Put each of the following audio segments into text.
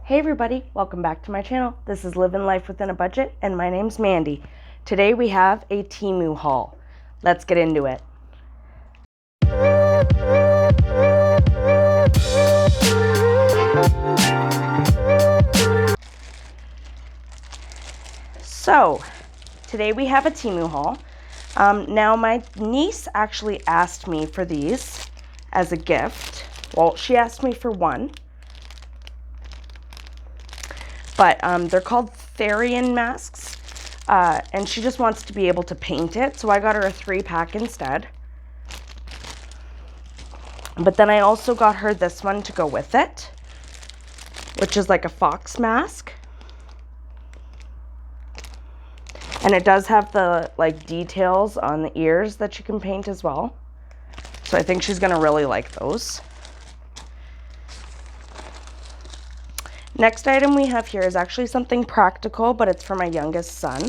Hey everybody, welcome back to my channel. This is Living Life Within a Budget and my name's Mandy. Today we have a Temu haul. Let's get into it. So, today we have a Temu haul. Now my niece actually asked me for these as a gift. Well, she asked me for one. But they're called Therian masks, and she just wants to be able to paint it, so I got her a 3-pack instead. But then I also got her this one to go with it, which is like a fox mask. And it does have the details on the ears that you can paint as well. So I think she's gonna really like those. Next item we have here is actually something practical, but it's for my youngest son.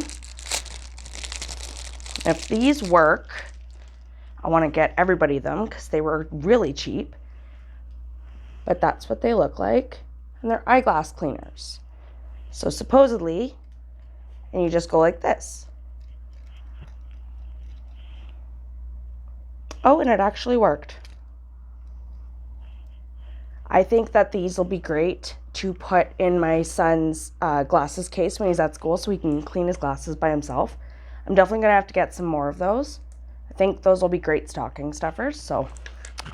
If these work, I want to get everybody them because they were really cheap. But that's what they look like. And they're eyeglass cleaners. So supposedly, and you just go like this. Oh, and it actually worked. I think that these will be great to put in my son's glasses case when he's at school so he can clean his glasses by himself. I'm definitely going to have to get some more of those. I think those will be great stocking stuffers, so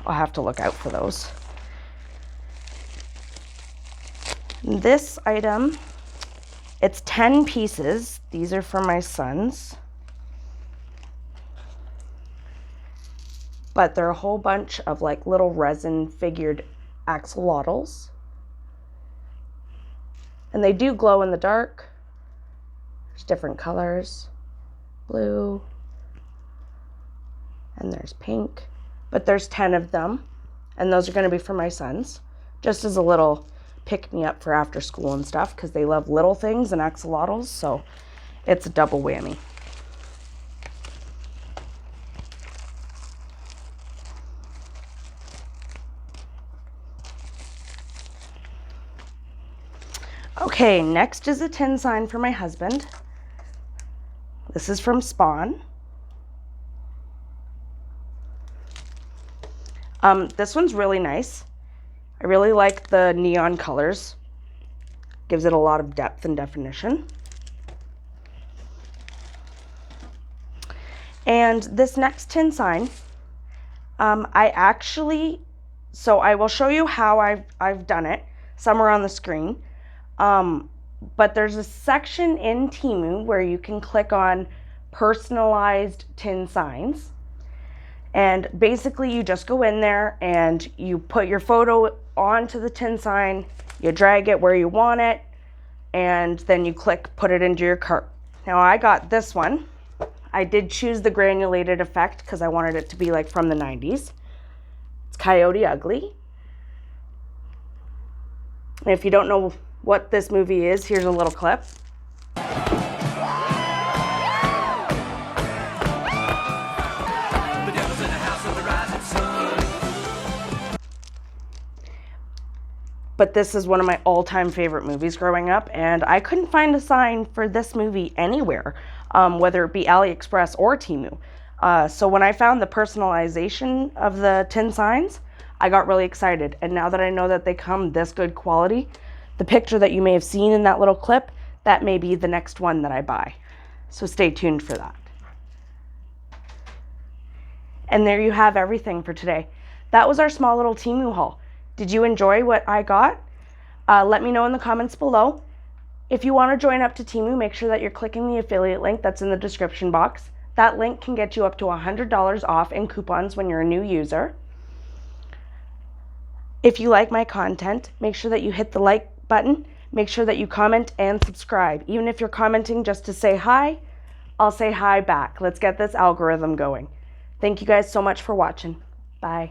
I'll have to look out for those. This item, it's 10 pieces. These are for my sons. But they're a whole bunch of little resin figured axolotls. And they do glow in the dark. There's different colors. Blue. And there's pink. But there's 10 of them. And those are going to be for my sons. Just as a little pick-me-up for after school and stuff. Because they love little things and axolotls. So it's a double whammy. Okay, next is a tin sign for my husband. This is from Spawn. This one's really nice. I really like the neon colors. Gives it a lot of depth and definition. And this next tin sign, I will show you how I've done it somewhere on the screen. But there's a section in Temu where you can click on personalized tin signs. And basically you just go in there and you put your photo onto the tin sign, you drag it where you want it, and then you click put it into your cart. Now I got this one. I did choose the granulated effect because I wanted it to be from the 90s. It's Coyote Ugly. And if you don't know what this movie is, here's a little clip. But this is one of my all-time favorite movies growing up, and I couldn't find a sign for this movie anywhere, whether it be AliExpress or Temu. So when I found the personalization of the tin signs, I got really excited. And now that I know that they come this good quality, the picture that you may have seen in that little clip, that may be the next one that I buy. So stay tuned for that. And there you have everything for today. That was our small little Temu haul. Did you enjoy what I got? Let me know in the comments below. If you want to join up to Temu, make sure that you're clicking the affiliate link that's in the description box. That link can get you up to $100 off in coupons when you're a new user. If you like my content, make sure that you hit the like button. Make sure that you comment and subscribe. Even if you're commenting just to say hi, I'll say hi back. Let's get this algorithm going. Thank you guys so much for watching. Bye.